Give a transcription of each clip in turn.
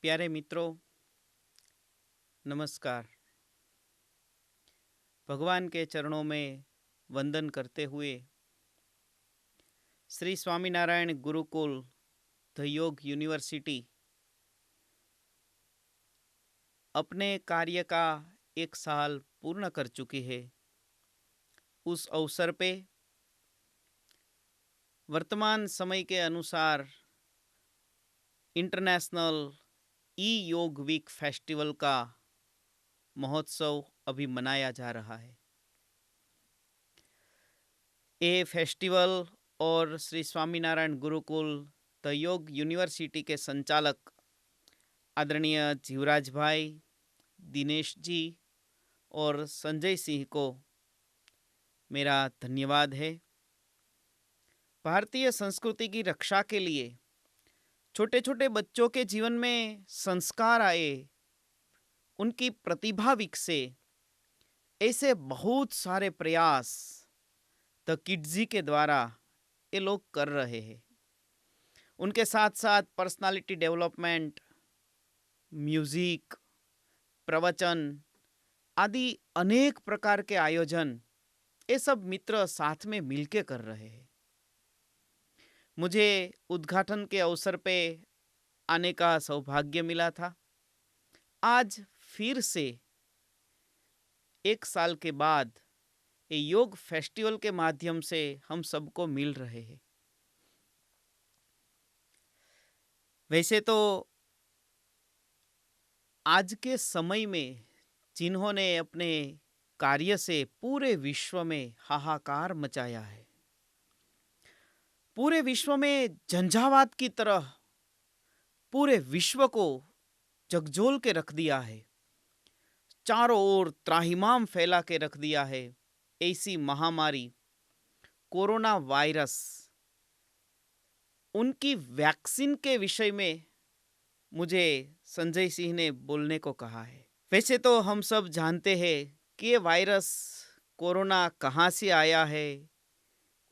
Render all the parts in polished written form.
प्यारे मित्रों, नमस्कार। भगवान के चरणों में वंदन करते हुए श्री स्वामीनारायण गुरुकुल द योग यूनिवर्सिटी अपने कार्य का 1 साल पूर्ण कर चुकी है। उस अवसर पे वर्तमान समय के अनुसार इंटरनेशनल ई योग वीक फेस्टिवल का महोत्सव अभी मनाया जा रहा है। ये फेस्टिवल और श्री स्वामीनारायण गुरुकुल द योग यूनिवर्सिटी के संचालक आदरणीय जीवराज भाई, दिनेश जी और संजय सिंह को मेरा धन्यवाद है। भारतीय संस्कृति की रक्षा के लिए छोटे छोटे बच्चों के जीवन में संस्कार आए, उनकी प्रतिभा विकसे, ऐसे बहुत सारे प्रयास द किड्जी के द्वारा ये लोग कर रहे हैं। उनके साथ साथ पर्सनालिटी डेवलपमेंट, म्यूजिक, प्रवचन आदि अनेक प्रकार के आयोजन ये सब मित्र साथ में मिलके कर रहे हैं। मुझे उद्घाटन के अवसर पे आने का सौभाग्य मिला था। आज फिर से 1 साल के बाद ये योग फेस्टिवल के माध्यम से हम सबको मिल रहे हैं। वैसे तो आज के समय में जिन्होंने अपने कार्य से पूरे विश्व में हाहाकार मचाया है, पूरे विश्व में झंझावात की तरह पूरे विश्व को झकझोल के रख दिया है, चारों ओर त्राहिमाम फैला के रख दिया है, ऐसी महामारी कोरोना वायरस, उनकी वैक्सीन के विषय में मुझे संजय सिंह ने बोलने को कहा है। वैसे तो हम सब जानते हैं कि ये वायरस कोरोना कहाँ से आया है,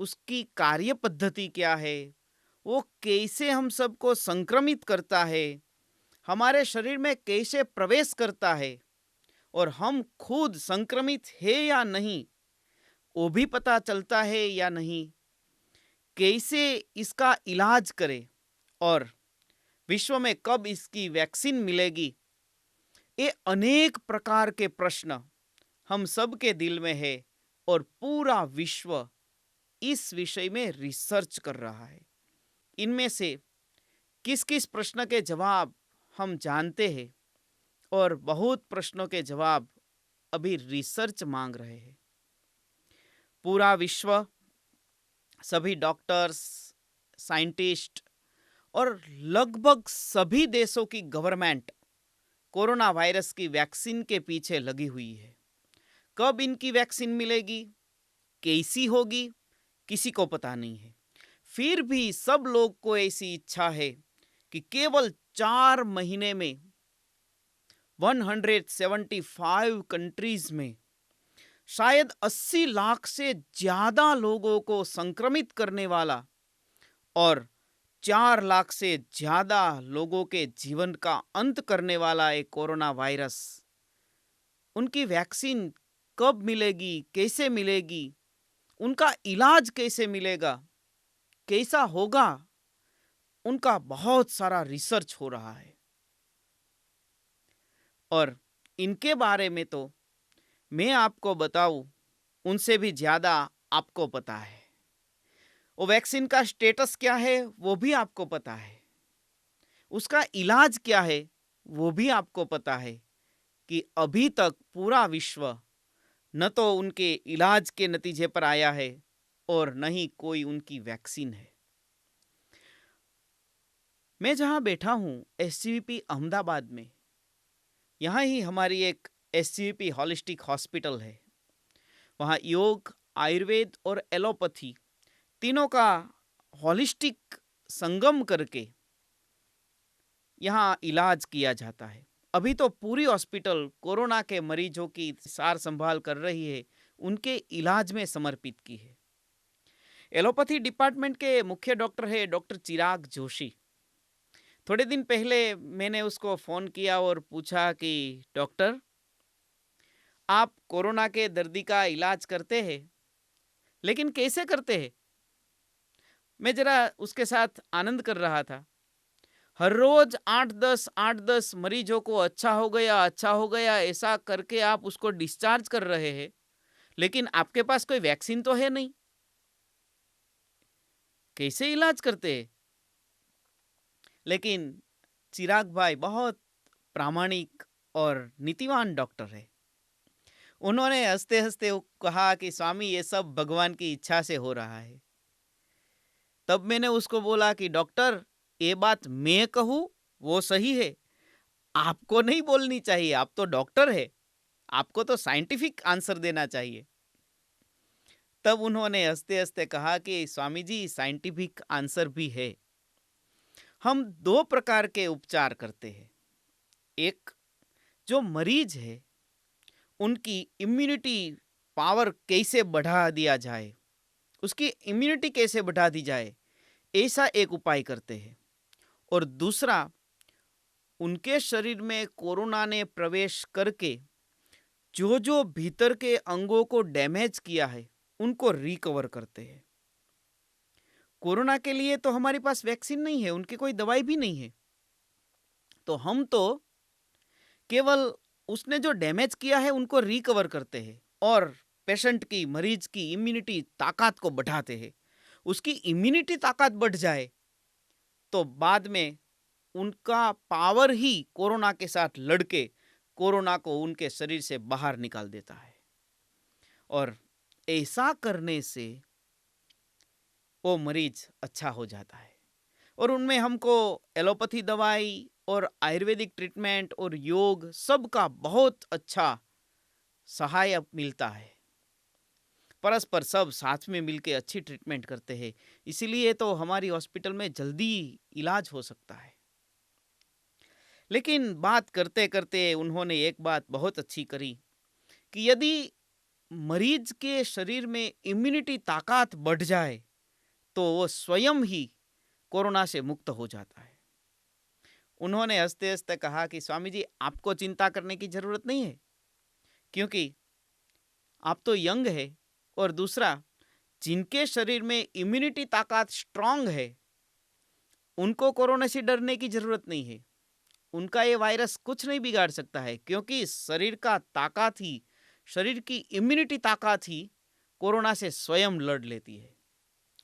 उसकी कार्य पद्धति क्या है, वो कैसे हम सबको संक्रमित करता है, हमारे शरीर में कैसे प्रवेश करता है और हम खुद संक्रमित है या नहीं वो भी पता चलता है या नहीं, कैसे इसका इलाज करें और विश्व में कब इसकी वैक्सीन मिलेगी, ये अनेक प्रकार के प्रश्न हम सब के दिल में है और पूरा विश्व इस विषय में रिसर्च कर रहा है। इनमें से किस किस प्रश्न के जवाब हम जानते हैं और बहुत प्रश्नों के जवाब अभी रिसर्च मांग रहे हैं। पूरा विश्व, सभी डॉक्टर्स, साइंटिस्ट और लगभग सभी देशों की गवर्नमेंट कोरोना वायरस की वैक्सीन के पीछे लगी हुई है। कब इनकी वैक्सीन मिलेगी, कैसी होगी, किसी को पता नहीं है। फिर भी सब लोग को ऐसी इच्छा है कि केवल 4 महीने में 175 कंट्रीज में शायद 80 लाख से ज्यादा लोगों को संक्रमित करने वाला और 4 लाख से ज्यादा लोगों के जीवन का अंत करने वाला एक कोरोना वायरस, उनकी वैक्सीन कब मिलेगी, कैसे मिलेगी, उनका इलाज कैसे मिलेगा, कैसा होगा, उनका बहुत सारा रिसर्च हो रहा है। और इनके बारे में तो मैं आपको बताऊं, उनसे भी ज्यादा आपको पता है। वो वैक्सीन का स्टेटस क्या है वो भी आपको पता है, उसका इलाज क्या है वो भी आपको पता है कि अभी तक पूरा विश्व न तो उनके इलाज के नतीजे पर आया है और न ही कोई उनकी वैक्सीन है। मैं जहां बैठा हूं एससीवीपी अहमदाबाद में, यहाँ ही हमारी एक एससीवीपी हॉलिस्टिक हॉस्पिटल है। वहाँ योग, आयुर्वेद और एलोपैथी तीनों का हॉलिस्टिक संगम करके यहाँ इलाज किया जाता है। अभी तो पूरी हॉस्पिटल कोरोना के मरीजों की सार संभाल कर रही है, उनके इलाज में समर्पित की है। एलोपैथी डिपार्टमेंट के मुख्य डॉक्टर है डॉक्टर चिराग जोशी। थोड़े दिन पहले मैंने उसको फ़ोन किया और पूछा कि डॉक्टर, आप कोरोना के दर्दी का इलाज करते हैं, लेकिन कैसे करते हैं? मैं ज़रा उसके साथ आनंद कर रहा था। हर रोज़ 8-10 मरीजों को अच्छा हो गया ऐसा करके आप उसको डिस्चार्ज कर रहे हैं, लेकिन आपके पास कोई वैक्सीन तो है नहीं। कैसे इलाज करते हैं? लेकिन चिराग भाई बहुत प्रामाणिक और नीतिवान डॉक्टर है। उन्होंने हँसते-हँसते कहा कि स्वामी ये सब भगवान की इच्छा से हो रहा है। तब मैंने उसको बोला कि डॉक्टर, ये बात मैं कहूँ वो सही है, आपको नहीं बोलनी चाहिए, आप तो डॉक्टर है, आपको तो साइंटिफिक आंसर देना चाहिए। तब उन्होंने हँसते-हँसते कहा कि स्वामी जी साइंटिफिक आंसर भी है। हम 2 प्रकार के उपचार करते हैं। एक, जो मरीज है उनकी इम्यूनिटी पावर कैसे बढ़ा दिया जाए, उसकी इम्यूनिटी कैसे बढ़ा दी जाए, ऐसा एक उपाय करते हैं। और दूसरा, उनके शरीर में कोरोना ने प्रवेश करके जो जो भीतर के अंगों को डैमेज किया है उनको रिकवर करते हैं। कोरोना के लिए तो हमारे पास वैक्सीन नहीं है, उनकी कोई दवाई भी नहीं है, तो हम तो केवल उसने जो डैमेज किया है उनको रिकवर करते हैं और पेशेंट की, मरीज की इम्यूनिटी ताकत को बढ़ाते हैं। उसकी इम्यूनिटी ताकत बढ़ जाए तो बाद में उनका पावर ही कोरोना के साथ लड़के कोरोना को उनके शरीर से बाहर निकाल देता है। और ऐसा करने से वो मरीज अच्छा हो जाता है। और उनमें हमको एलोपैथी दवाई और आयुर्वेदिक ट्रीटमेंट और योग सबका बहुत अच्छा सहायक मिलता है। परस्पर सब साथ में मिलके अच्छी ट्रीटमेंट करते हैं, इसीलिए तो हमारी हॉस्पिटल में जल्दी इलाज हो सकता है। लेकिन बात करते करते उन्होंने एक बात बहुत अच्छी करी कि यदि मरीज के शरीर में इम्यूनिटी ताकत बढ़ जाए तो वो स्वयं ही कोरोना से मुक्त हो जाता है। उन्होंने हंसते हंसते कहा कि स्वामी जी आपको चिंता करने की जरूरत नहीं है, क्योंकि आप तो यंग है, और दूसरा, जिनके शरीर में इम्यूनिटी ताकत स्ट्रांग है उनको कोरोना से डरने की जरूरत नहीं है। उनका ये वायरस कुछ नहीं बिगाड़ सकता है, क्योंकि शरीर का ताकत ही, शरीर की इम्यूनिटी ताकत ही कोरोना से स्वयं लड़ लेती है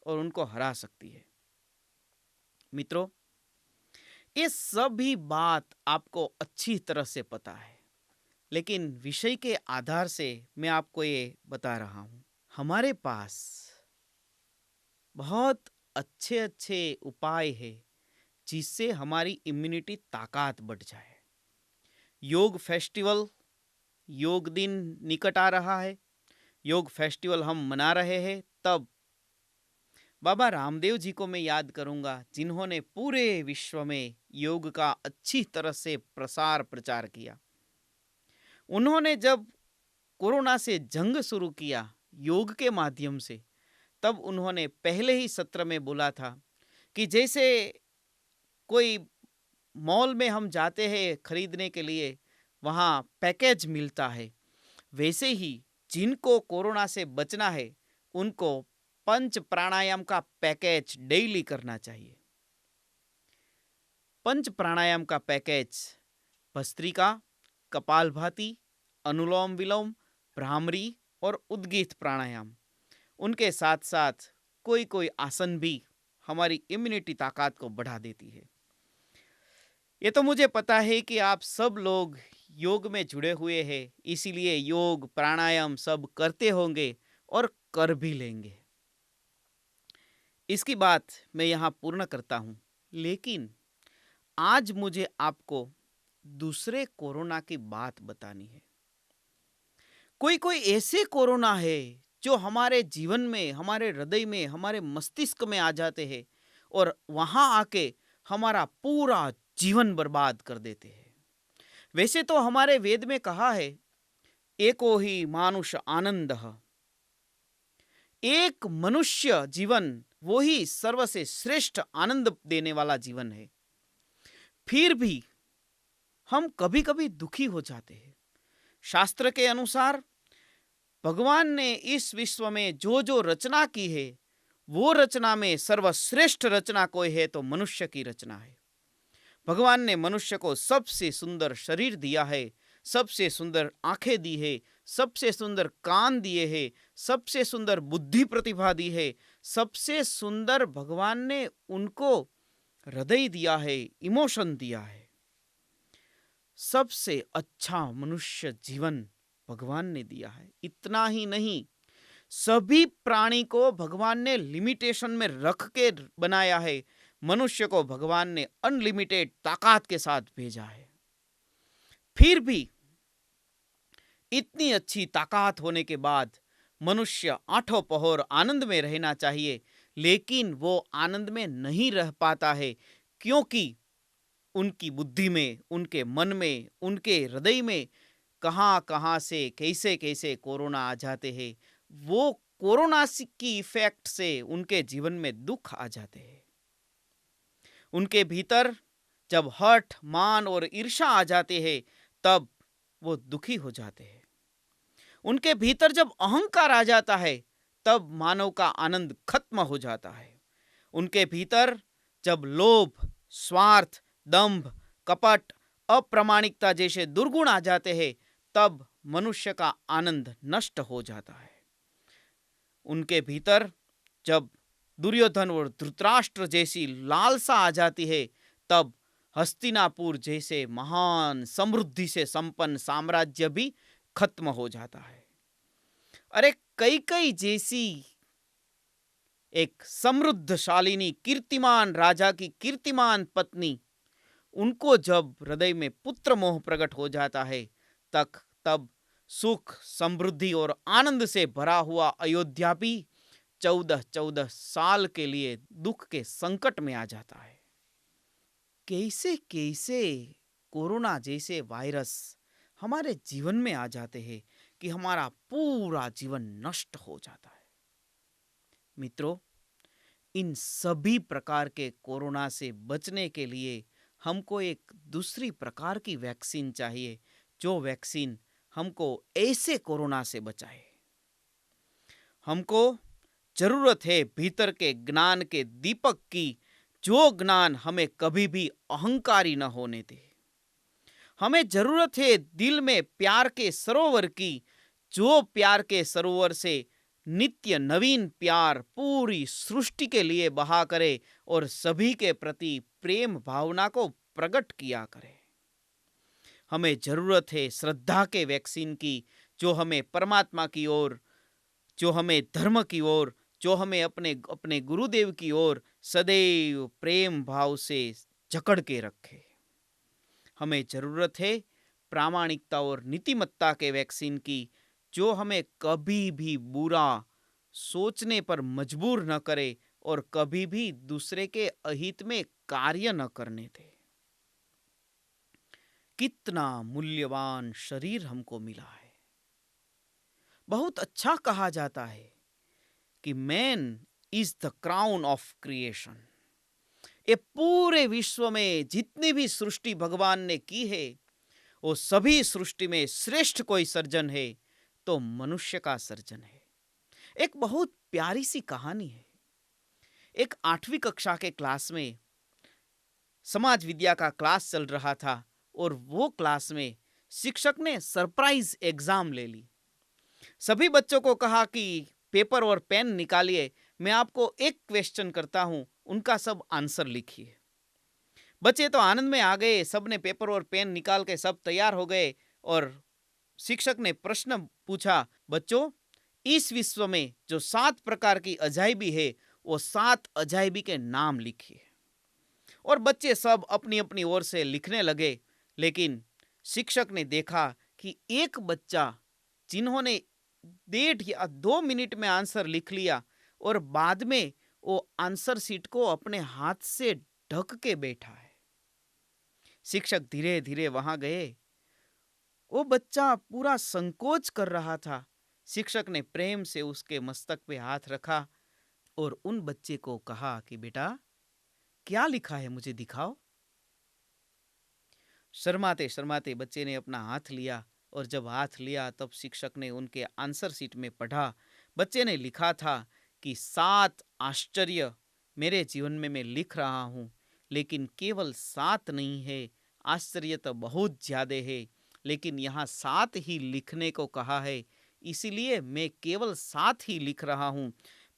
और उनको हरा सकती है। मित्रों, ये सभी बात आपको अच्छी तरह से पता है, लेकिन विषय के आधार से मैं आपको ये बता रहा हूं। हमारे पास बहुत अच्छे अच्छे उपाय है जिससे हमारी इम्यूनिटी ताकत बढ़ जाए। योग फेस्टिवल, योग दिन निकट आ रहा है, योग फेस्टिवल हम मना रहे हैं। तब बाबा रामदेव जी को मैं याद करूंगा, जिन्होंने पूरे विश्व में योग का अच्छी तरह से प्रसार प्रचार किया। उन्होंने जब कोरोना से जंग शुरू किया योग के माध्यम से, तब उन्होंने पहले ही सत्र में बोला था कि जैसे कोई मॉल में हम जाते हैं खरीदने के लिए, वहाँ पैकेज मिलता है, वैसे ही जिनको कोरोना से बचना है उनको पंच प्राणायाम का पैकेज डेली करना चाहिए। पंच प्राणायाम का पैकेज भस्त्रिका, कपालभाति, अनुलोम विलोम, भ्रामरी और उद्गीत प्राणायाम, उनके साथ साथ कोई कोई आसन भी हमारी इम्यूनिटी ताकत को बढ़ा देती है। ये तो मुझे पता है कि आप सब लोग योग में जुड़े हुए हैं, इसीलिए योग प्राणायाम सब करते होंगे और कर भी लेंगे। इसकी बात मैं यहाँ पूर्ण करता हूँ, लेकिन आज मुझे आपको दूसरे कोरोना की बात बतानी है। कोई कोई ऐसे कोरोना है जो हमारे जीवन में, हमारे हृदय में, हमारे मस्तिष्क में आ जाते हैं और वहां आके हमारा पूरा जीवन बर्बाद कर देते हैं। वैसे तो हमारे वेद में कहा है, एको ही मानुष आनंद, एक मनुष्य जीवन वो ही सर्व से श्रेष्ठ आनंद देने वाला जीवन है। फिर भी हम कभी कभी दुखी हो जाते हैं। शास्त्र के अनुसार भगवान ने इस विश्व में जो जो रचना की है, वो रचना में सर्वश्रेष्ठ रचना कोई है तो मनुष्य की रचना है। भगवान ने मनुष्य को सबसे सुंदर शरीर दिया है, सबसे सुंदर आंखें दी है, सबसे सुंदर कान दिए हैं, सबसे सुंदर बुद्धि प्रतिभा दी है, सबसे सुंदर भगवान ने उनको हृदय दिया है, इमोशन दिया है। सबसे अच्छा मनुष्य जीवन भगवान ने दिया है। इतना ही नहीं, सभी प्राणी को भगवान ने लिमिटेशन में रख के बनाया है। मनुष्य को भगवान ने अनलिमिटेड ताकत के साथ भेजा है। फिर भी इतनी अच्छी ताकत होने के बाद मनुष्य आठों पहर आनंद में रहना चाहिए, लेकिन वो आनंद में नहीं रह पाता है, क्योंकि उनकी बुद्धि में, उनके मन में, उनके हृदय में कहां कहां से कैसे कैसे कोरोना आ जाते हैं। वो कोरोना की इफेक्ट से उनके जीवन में दुख आ जाते हैं। उनके भीतर जब हठ, मान और ईर्ष्या आ जाते हैं, तब वो दुखी हो जाते हैं। उनके भीतर जब अहंकार आ जाता है, तब मानव का आनंद खत्म हो जाता है। उनके भीतर जब लोभ, स्वार्थ, दंभ, कपट, अप्रामाणिकता जैसे दुर्गुण आ जाते हैं, तब मनुष्य का आनंद नष्ट हो जाता है। उनके भीतर जब दुर्योधन और धृतराष्ट्र जैसी लालसा आ जाती है, तब हस्तिनापुर जैसे महान समृद्धि से संपन्न साम्राज्य भी खत्म हो जाता है। अरे कई जैसी एक समृद्धशालिनी कीर्तिमान राजा की कीर्तिमान पत्नी, उनको जब हृदय में पुत्र मोह प्रकट हो जाता है, तब सुख, समृद्धि और आनंद से भरा हुआ अयोध्या भी 14-14 साल के लिए दुख के संकट में आ जाता है। कैसे कैसे कोरोना जैसे वायरस हमारे जीवन में आ जाते हैं कि हमारा पूरा जीवन नष्ट हो जाता है। मित्रों, इन सभी प्रकार के कोरोना से बचने के लिए हमको एक दूसरी प्रकार की वैक्सीन चाहिए, जो वैक्सीन हमको ऐसे कोरोना से बचाए। हमको जरूरत है भीतर के ज्ञान के दीपक की, जो ज्ञान हमें कभी भी अहंकारी न होने दे। हमें जरूरत है दिल में प्यार के सरोवर की, जो प्यार के सरोवर से नित्य नवीन प्यार पूरी सृष्टि के लिए बहा करे और सभी के प्रति प्रेम भावना को प्रकट किया करे। हमें जरूरत है श्रद्धा के वैक्सीन की, जो हमें परमात्मा की ओर, जो हमें धर्म की ओर, जो हमें अपने अपने गुरुदेव की ओर सदैव प्रेम भाव से जकड़ के रखे। हमें जरूरत है प्रामाणिकता और नीतिमत्ता के वैक्सीन की, जो हमें कभी भी बुरा सोचने पर मजबूर न करे और कभी भी दूसरे के अहित में कार्य न करने दे। कितना मूल्यवान शरीर हमको मिला है। बहुत अच्छा कहा जाता है कि man is the crown of creation. ये पूरे विश्व में जितनी भी सृष्टि भगवान ने की है, वो सभी सृष्टि में श्रेष्ठ कोई सर्जन है तो मनुष्य का सर्जन है। एक बहुत प्यारी सी कहानी है। एक 8वीं कक्षा के क्लास में समाज विद्या का क्लास चल रहा था, और वो क्लास में शिक्षक ने सरप्राइज एग्जाम ले ली। सभी बच्चों को कहा कि पेपर और पेन निकालिए, मैं आपको एक क्वेश्चन करता हूं, उनका सब आंसर लिखिए। बच्चे तो आनंद में आ गए, सब ने पेपर और पेन निकाल के सब तैयार हो गए, और शिक्षक ने प्रश्न पूछा, बच्चों इस विश्व में जो 7 प्रकार की अजायबी है, वो 7 अजायबी के नाम लिखिए। और बच्चे सब अपनी अपनी ओर से लिखने लगे, लेकिन शिक्षक ने देखा कि एक बच्चा जिन्होंने 1.5 या 2 मिनट में आंसर लिख लिया, और बाद में वो आंसर शीट को अपने हाथ से ढक के बैठा है। शिक्षक धीरे धीरे वहां गए। वो बच्चा पूरा संकोच कर रहा था। शिक्षक ने प्रेम से उसके मस्तक पे हाथ रखा और उन बच्चे को कहा कि बेटा क्या लिखा है, मुझे दिखाओ। शर्माते शर्माते बच्चे ने अपना हाथ लिया, और जब हाथ लिया तब शिक्षक ने उनके आंसर शीट में पढ़ा। बच्चे ने लिखा था कि 7 आश्चर्य मेरे जीवन में मैं लिख रहा हूँ, लेकिन केवल 7 नहीं है, आश्चर्य तो बहुत ज़्यादा है, लेकिन यहाँ 7 ही लिखने को कहा है, इसीलिए मैं केवल 7 ही लिख रहा हूँ।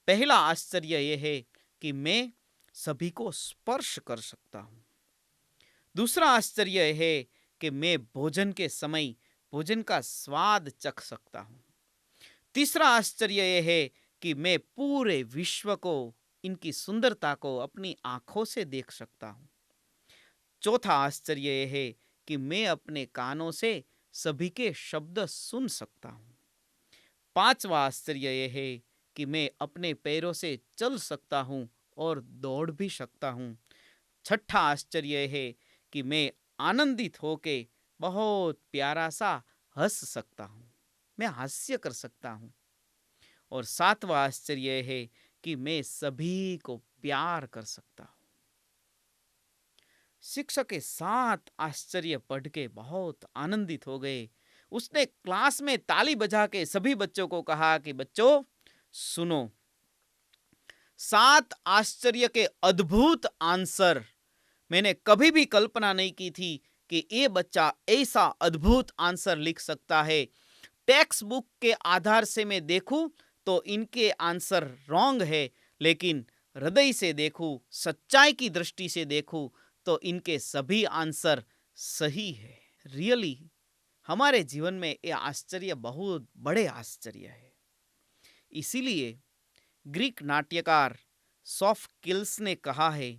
पहला आश्चर्य यह है कि मैं सभी को स्पर्श कर सकता हूँ। दूसरा आश्चर्य यह है कि मैं भोजन के समय भोजन का स्वाद चख सकता हूँ। तीसरा आश्चर्य यह है कि मैं पूरे विश्व को, इनकी सुंदरता को अपनी आंखों से देख सकता हूँ। चौथा आश्चर्य यह है कि मैं अपने कानों से सभी के शब्द सुन सकता हूँ। पांचवा आश्चर्य यह है कि मैं अपने पैरों से चल सकता हूँ और दौड़ भी सकता हूँ। छठा आश्चर्य है कि मैं आनंदित होके बहुत प्यारा सा हंस सकता हूँ, मैं हास्य कर सकता हूँ। और सातवां आश्चर्य है कि मैं सभी को प्यार कर सकता हूँ। शिक्षक के 7 आश्चर्य पढ़ के बहुत आनंदित हो गए। उसने क्लास में ताली बजा के सभी बच्चों को कहा कि बच्चों सुनो, 7 आश्चर्य के अद्भुत आंसर मैंने कभी भी कल्पना नहीं की थी कि ये बच्चा ऐसा अद्भुत आंसर लिख सकता है। टेक्स्ट बुक के आधार से मैं देखूं तो इनके आंसर रॉन्ग है, लेकिन हृदय से देखूं, सच्चाई की दृष्टि से देखूं तो इनके सभी आंसर सही है। रियली हमारे जीवन में ये आश्चर्य बहुत बड़े आश्चर्य है। इसीलिए ग्रीक नाट्यकार सोफोक्लिस ने कहा है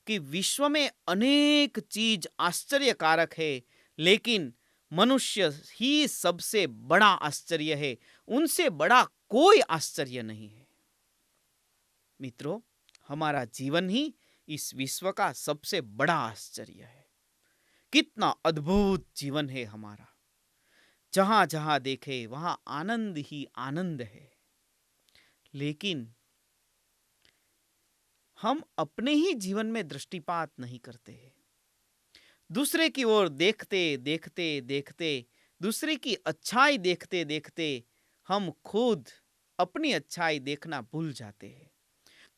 कि विश्व में अनेक चीज आश्चर्यकारक है, लेकिन मनुष्य ही सबसे बड़ा आश्चर्य है, उनसे बड़ा कोई आश्चर्य नहीं है। मित्रों, हमारा जीवन ही इस विश्व का सबसे बड़ा आश्चर्य है। कितना अद्भुत जीवन है हमारा, जहां जहां देखे वहां आनंद ही आनंद है। लेकिन हम अपने ही जीवन में दृष्टिपात नहीं करते हैं। दूसरे की ओर देखते देखते देखते, दूसरे की अच्छाई देखते देखते हम खुद अपनी अच्छाई देखना भूल जाते हैं।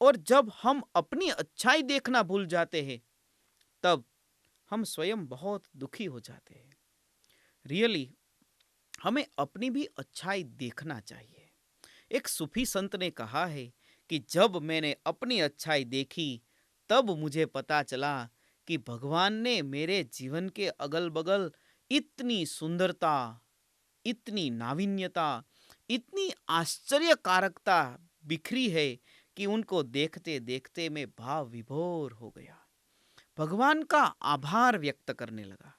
और जब हम अपनी अच्छाई देखना भूल जाते हैं, तब हम स्वयं बहुत दुखी हो जाते हैं। रियली हमें अपनी भी अच्छाई देखना चाहिए। एक सूफी संत ने कहा है कि जब मैंने अपनी अच्छाई देखी, तब मुझे पता चला कि भगवान ने मेरे जीवन के अगल बगल इतनी सुंदरता, इतनी नाविन्यता, इतनी आश्चर्यकारकता बिखरी है कि उनको देखते देखते मैं भाव विभोर हो गया, भगवान का आभार व्यक्त करने लगा।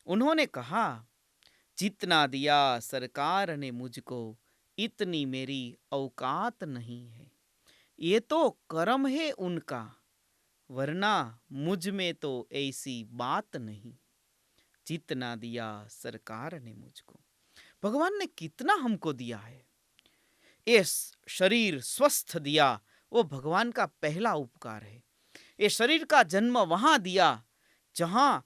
उन्होंने कहा, जितना दिया सरकार ने मुझको, इतनी मेरी औकात नहीं है। ये तो कर्म है उनका, वरना मुझ में तो ऐसी बात नहीं। जितना दिया सरकार ने मुझको, भगवान ने कितना हमको दिया है। ये शरीर स्वस्थ दिया, वो भगवान का पहला उपकार है। ये शरीर का जन्म वहां दिया जहां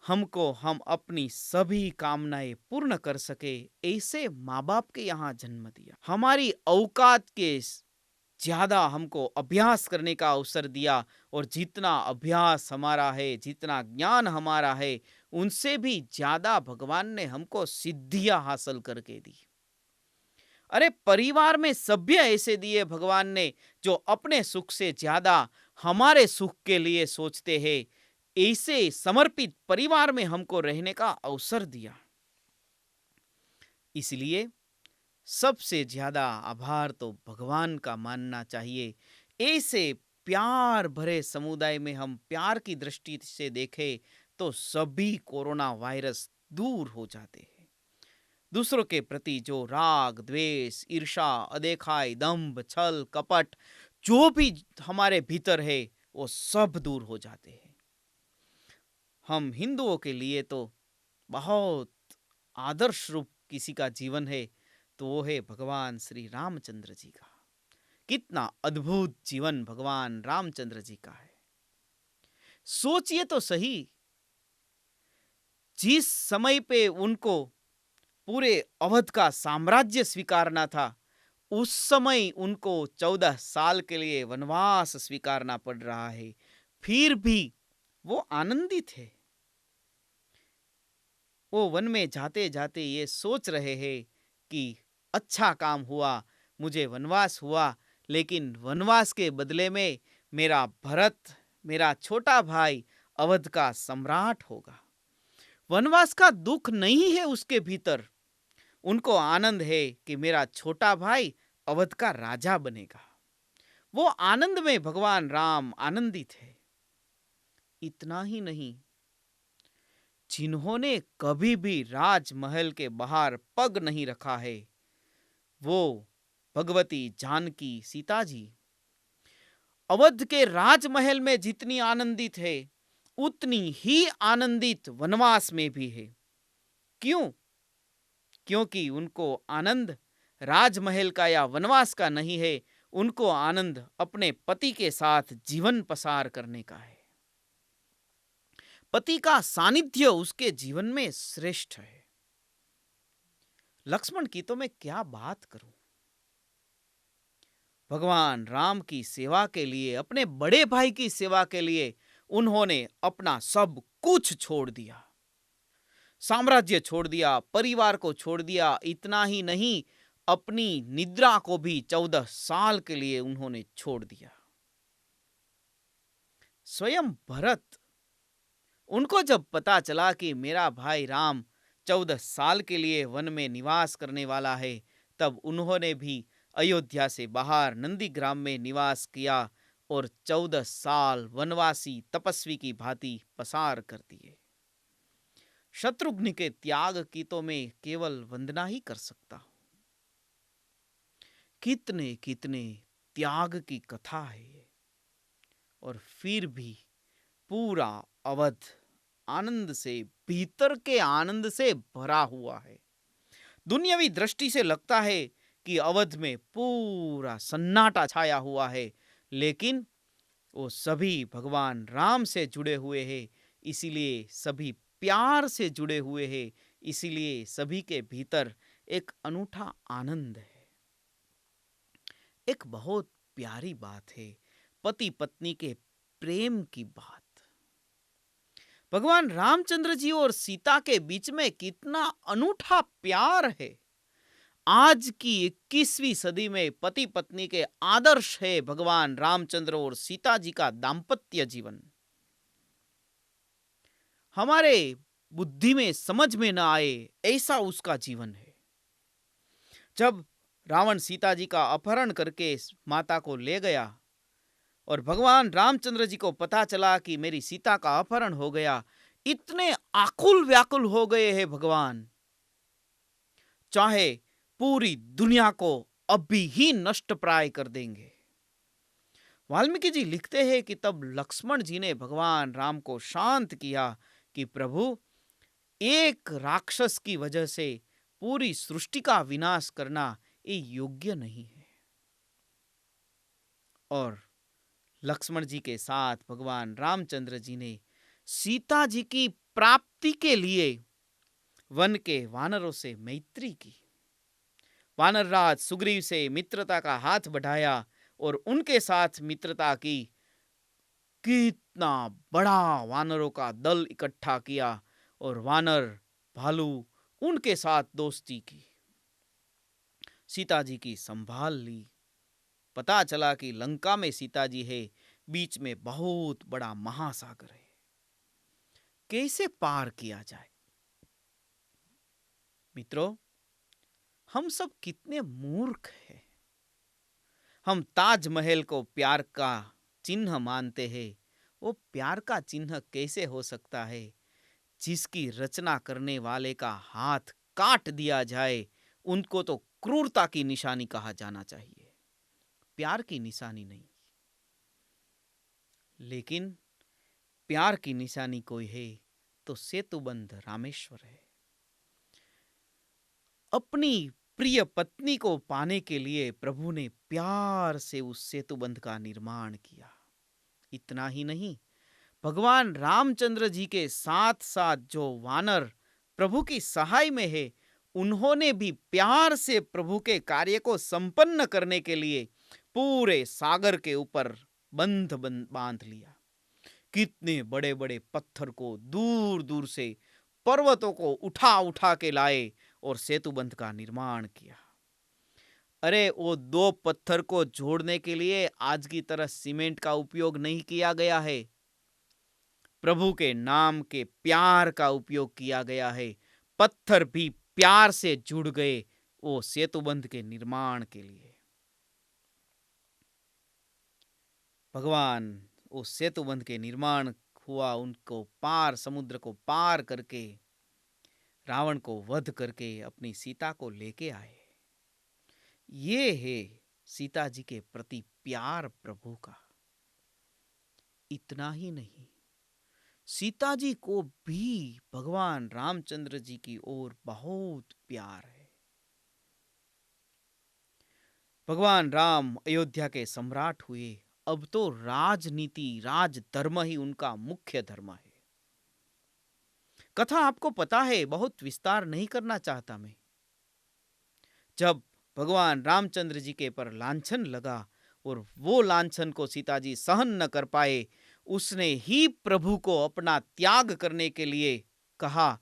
हमको हम अपनी सभी कामनाएं पूर्ण कर सके, ऐसे माँ बाप के यहाँ जन्म दिया। हमारी औकात के ज्यादा हमको अभ्यास करने का अवसर दिया, और जितना अभ्यास हमारा है, जितना ज्ञान हमारा है, उनसे भी ज्यादा भगवान ने हमको सिद्धियां हासिल करके दी। अरे परिवार में सभ्य ऐसे दिए भगवान ने जो अपने सुख से ज्यादा हमारे सुख के लिए सोचते हैं। ऐसे समर्पित परिवार में हमको रहने का अवसर दिया। इसलिए सबसे ज्यादा आभार तो भगवान का मानना चाहिए। ऐसे प्यार भरे समुदाय में हम प्यार की दृष्टि से देखें तो सभी कोरोना वायरस दूर हो जाते हैं। दूसरों के प्रति जो राग, द्वेष, ईर्ष्या, अदेखाई, दंभ, छल, कपट जो भी हमारे भीतर है, वो सब दूर हो जाते हैं। हम हिंदुओं के लिए तो बहुत आदर्श रूप किसी का जीवन है, तो वो है भगवान श्री रामचंद्र जी का। कितना अद्भुत जीवन भगवान रामचंद्र जी का है। सोचिए तो सही, जिस समय पे उनको पूरे अवध का साम्राज्य स्वीकारना था, उस समय उनको 14 साल के लिए वनवास स्वीकारना पड़ रहा है। फिर भी वो आनंदित है। वो वन में जाते जाते ये सोच रहे हैं कि अच्छा काम हुआ, मुझे वनवास हुआ, लेकिन वनवास के बदले में मेरा भरत, मेरा छोटा भाई अवध का सम्राट होगा। वनवास का दुख नहीं है उसके भीतर, उनको आनंद है कि मेरा छोटा भाई अवध का राजा बनेगा। वो आनंद में भगवान राम आनंदित है। इतना ही नहीं, जिन्होंने कभी भी राजमहल के बाहर पग नहीं रखा है, वो भगवती जानकी सीता जी अवध के राजमहल में जितनी आनंदित है, उतनी ही आनंदित वनवास में भी है। क्यों? क्योंकि उनको आनंद राजमहल का या वनवास का नहीं है, उनको आनंद अपने पति के साथ जीवन पसार करने का है। पति का सानिध्य उसके जीवन में श्रेष्ठ है। लक्ष्मण की तो मैं क्या बात करूं। भगवान राम की सेवा के लिए, अपने बड़े भाई की सेवा के लिए उन्होंने अपना सब कुछ छोड़ दिया। साम्राज्य छोड़ दिया, परिवार को छोड़ दिया। इतना ही नहीं, अपनी निद्रा को भी 14 साल के लिए उन्होंने छोड़ दिया। स्वयं भरत, उनको जब पता चला कि मेरा भाई राम 14 साल के लिए वन में निवास करने वाला है, तब उन्होंने भी अयोध्या से बाहर नंदीग्राम में निवास किया और 14 साल वनवासी तपस्वी की भांति पसार कर दिए। शत्रुघ्न के त्याग की तो मैं केवल वंदना ही कर सकता हूं। कितने कितने त्याग की कथा है ये। और फिर भी पूरा अवध आनंद से, भीतर के आनंद से भरा हुआ है। दुनियावी दृष्टि से लगता है कि अवध में पूरा सन्नाटा छाया हुआ है, लेकिन वो सभी भगवान राम से जुड़े हुए हैं, इसीलिए सभी प्यार से जुड़े हुए हैं, इसीलिए सभी के भीतर एक अनूठा आनंद है। एक बहुत प्यारी बात है, पति पत्नी के प्रेम की बात। भगवान रामचंद्र जी और सीता के बीच में कितना अनूठा प्यार है। आज की 21वीं सदी में पति पत्नी के आदर्श है भगवान रामचंद्र और सीता जी का दाम्पत्य जीवन। हमारे बुद्धि में, समझ में न आए ऐसा उसका जीवन है। जब रावण सीता जी का अपहरण करके माता को ले गया और भगवान रामचंद्र जी को पता चला कि मेरी सीता का अपहरण हो गया, इतने आकुल व्याकुल हो गए हैं भगवान, चाहे पूरी दुनिया को अभी ही नष्ट प्राय कर देंगे। वाल्मीकि जी लिखते हैं कि तब लक्ष्मण जी ने भगवान राम को शांत किया कि प्रभु, एक राक्षस की वजह से पूरी सृष्टि का विनाश करना ये योग्य नहीं है। और लक्ष्मण जी के साथ भगवान रामचंद्र जी ने सीता जी की प्राप्ति के लिए वन के वानरों से मैत्री की। वानर राज सुग्रीव से मित्रता का हाथ बढ़ाया और उनके साथ मित्रता की। कितना बड़ा वानरों का दल इकट्ठा किया और वानर, भालू, उनके साथ दोस्ती की। सीता जी की संभाल ली। पता चला कि लंका में सीता जी है, बीच में बहुत बड़ा महासागर है, कैसे पार किया जाए। मित्रों, हम सब कितने मूर्ख हैं। हम ताजमहल को प्यार का चिन्ह मानते हैं। वो प्यार का चिन्ह कैसे हो सकता है जिसकी रचना करने वाले का हाथ काट दिया जाए? उनको तो क्रूरता की निशानी कहा जाना चाहिए, प्यार की निशानी नहीं। लेकिन प्यार की निशानी कोई है तो सेतुबंध रामेश्वर है। अपनी प्रिय पत्नी को पाने के लिए प्रभु ने प्यार से उस सेतुबंध का निर्माण किया। इतना ही नहीं, भगवान रामचंद्र जी के साथ साथ जो वानर प्रभु की सहाय में है, उन्होंने भी प्यार से प्रभु के कार्य को संपन्न करने के लिए पूरे सागर के ऊपर बंध बांध लिया। कितने बड़े बड़े पत्थर को दूर दूर से, पर्वतों को उठा उठा के लाए और सेतुबंध का निर्माण किया। अरे वो दो पत्थर को जोड़ने के लिए आज की तरह सीमेंट का उपयोग नहीं किया गया है, प्रभु के नाम के प्यार का उपयोग किया गया है। पत्थर भी प्यार से जुड़ गए वो सेतुबंध के निर्माण के लिए। भगवान उस सेतुबंध के निर्माण हुआ, उनको पार, समुद्र को पार करके रावण को वध करके अपनी सीता को लेके आए। ये है सीता जी के प्रति प्यार प्रभु का। इतना ही नहीं, सीता जी को भी भगवान रामचंद्र जी की ओर बहुत प्यार है। भगवान राम अयोध्या के सम्राट हुए, अब तो राजनीति, राजधर्म ही उनका मुख्य धर्म है। कथा आपको पता है, बहुत विस्तार नहीं करना चाहता मैं। जब भगवान रामचंद्र जी के पर लांछन लगा और वो लांछन को सीता जी सहन न कर पाए, उसने ही प्रभु को अपना त्याग करने के लिए कहा।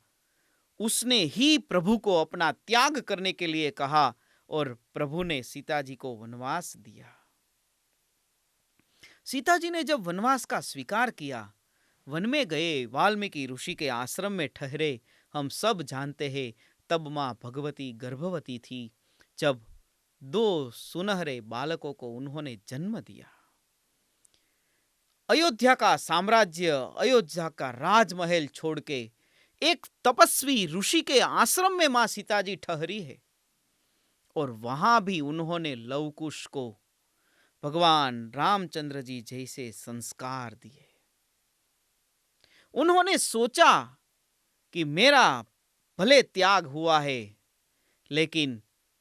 उसने ही प्रभु को अपना त्याग करने के लिए कहा और प्रभु ने सीता जी को वनवास दिया। सीता जी ने जब वनवास का स्वीकार किया, वन में गए, वाल्मीकि ऋषि के आश्रम में ठहरे। हम सब जानते हैं तब मां भगवती गर्भवती थी, जब दो सुनहरे बालकों को उन्होंने जन्म दिया। अयोध्या का साम्राज्य, अयोध्या का राजमहल छोड़ के एक तपस्वी ऋषि के आश्रम में मां सीता जी ठहरी है और वहां भी उन्होंने लवकुश को भगवान रामचंद्र जी जैसे संस्कार दिए। उन्होंने सोचा कि मेरा भले त्याग हुआ है, लेकिन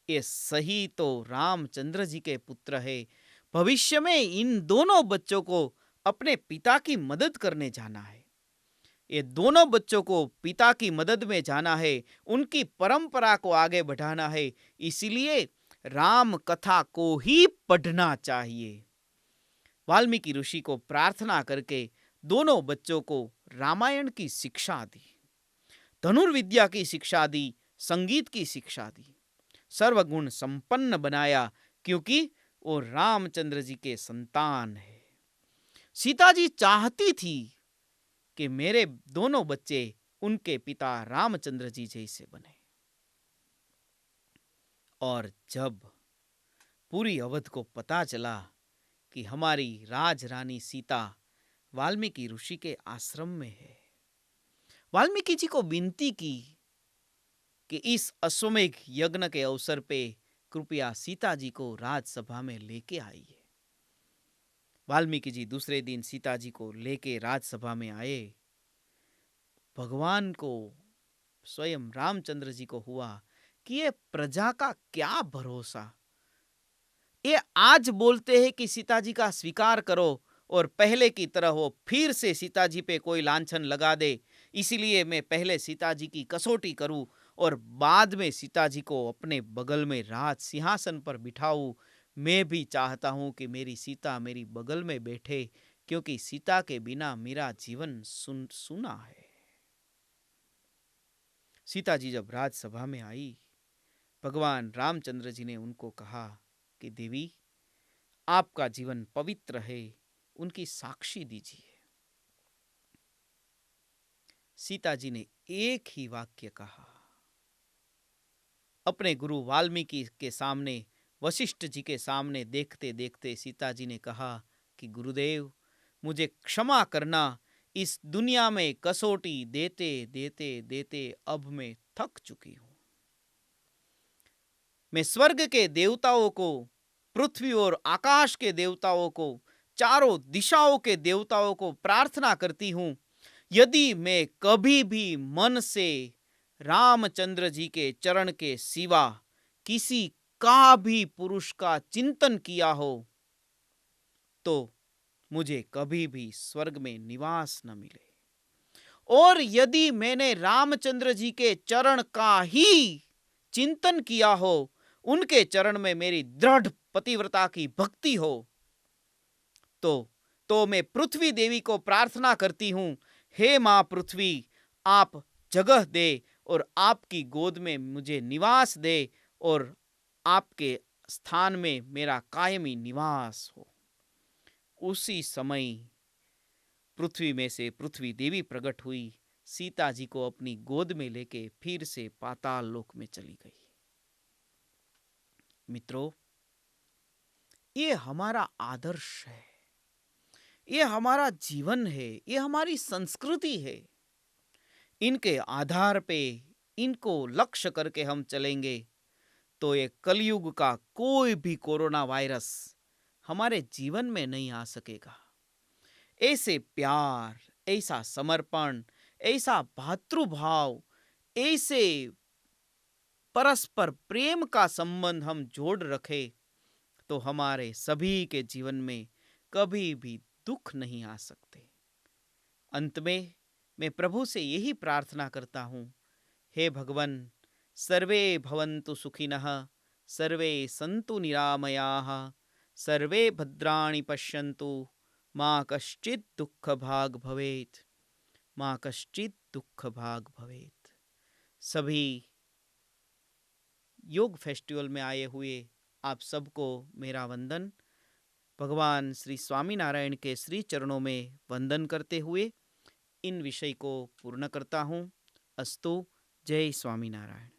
ये सही तो रामचंद्र जी के पुत्र है। भविष्य में इन दोनों बच्चों को अपने पिता की मदद करने जाना है। ये दोनों बच्चों को पिता की मदद में जाना है, उनकी परंपरा को आगे बढ़ाना है। इसलिए राम कथा को ही पढ़ना चाहिए। वाल्मीकि ऋषि को प्रार्थना करके दोनों बच्चों को रामायण की शिक्षा दी, धनुर्विद्या की शिक्षा दी, संगीत की शिक्षा दी, सर्वगुण संपन्न बनाया, क्योंकि वो रामचंद्र जी के संतान है। सीता जी चाहती थी कि मेरे दोनों बच्चे उनके पिता रामचंद्र जी जैसे बने। और जब पूरी अवध को पता चला कि हमारी राजरानी सीता वाल्मीकि ऋषि के आश्रम में है, वाल्मीकि जी को विनती की कि इस अश्वमेध यज्ञ के अवसर पे कृपया सीता जी को राजसभा में लेके आइए। वाल्मीकि जी दूसरे दिन सीता जी को लेके राजसभा में आए। भगवान को, स्वयं रामचंद्र जी को हुआ कि ये प्रजा का क्या भरोसा। ये आज बोलते हैं कि सीता जी का स्वीकार करो और पहले की तरह वो फिर से सीता जी पे कोई लांछन लगा दे। इसीलिए मैं पहले सीता जी की कसौटी करूं और बाद में सीता जी को अपने बगल में राज सिंहासन पर बिठाऊं। मैं भी चाहता हूं कि मेरी सीता मेरी बगल में बैठे, क्योंकि सीता के बिना मेरा जीवन सुना है। सीता जी जब राजसभा में आई, भगवान रामचंद्र जी ने उनको कहा कि देवी, आपका जीवन पवित्र है, उनकी साक्षी दीजिए। सीता जी ने एक ही वाक्य कहा। अपने गुरु वाल्मीकि के सामने, वशिष्ठ जी के सामने देखते देखते सीता जी ने कहा कि गुरुदेव, मुझे क्षमा करना, इस दुनिया में कसौटी देते देते देते अब मैं थक चुकी हूं। मैं स्वर्ग के देवताओं को, पृथ्वी और आकाश के देवताओं को, चारों दिशाओं के देवताओं को प्रार्थना करती हूं, यदि मैं कभी भी मन से रामचंद्र जी के चरण के सिवा किसी का भी पुरुष का चिंतन किया हो, तो मुझे कभी भी स्वर्ग में निवास न मिले। और यदि मैंने रामचंद्र जी के चरण का ही चिंतन किया हो, उनके चरण में मेरी दृढ़ पतिव्रता की भक्ति हो, तो मैं पृथ्वी देवी को प्रार्थना करती हूं, हे मां पृथ्वी, आप जगह दे और आपकी गोद में मुझे निवास दे और आपके स्थान में मेरा कायमी निवास हो। उसी समय पृथ्वी में से पृथ्वी देवी प्रकट हुई, सीता जी को अपनी गोद में लेके फिर से पाताल लोक में चली गई। मित्रों, ये हमारा आदर्श है, ये हमारा जीवन है, ये हमारी संस्कृति है। इनके आधार पे, इनको लक्ष्य करके हम चलेंगे तो ये कलयुग का कोई भी कोरोना वायरस हमारे जीवन में नहीं आ सकेगा। ऐसे प्यार, ऐसा समर्पण, ऐसा भातृभाव, ऐसे परस्पर प्रेम का संबंध हम जोड़ रखे तो हमारे सभी के जीवन में कभी भी दुख नहीं आ सकते। अंत में मैं प्रभु से यही प्रार्थना करता हूँ, हे भगवन, सर्वे भवन्तु सुखिनः, सर्वे सन्तु निरामयाः, सर्वे भद्राणि पश्यन्तु, माँ कश्चित् दुःख भाग भवेत्, माँ कश्चित् दुःख भाग भवेत्। सभी योग फेस्टिवल में आए हुए आप सबको मेरा वंदन। भगवान श्री स्वामीनारायण के श्री चरणों में वंदन करते हुए इन विषय को पूर्ण करता हूँ। अस्तु। जय स्वामीनारायण।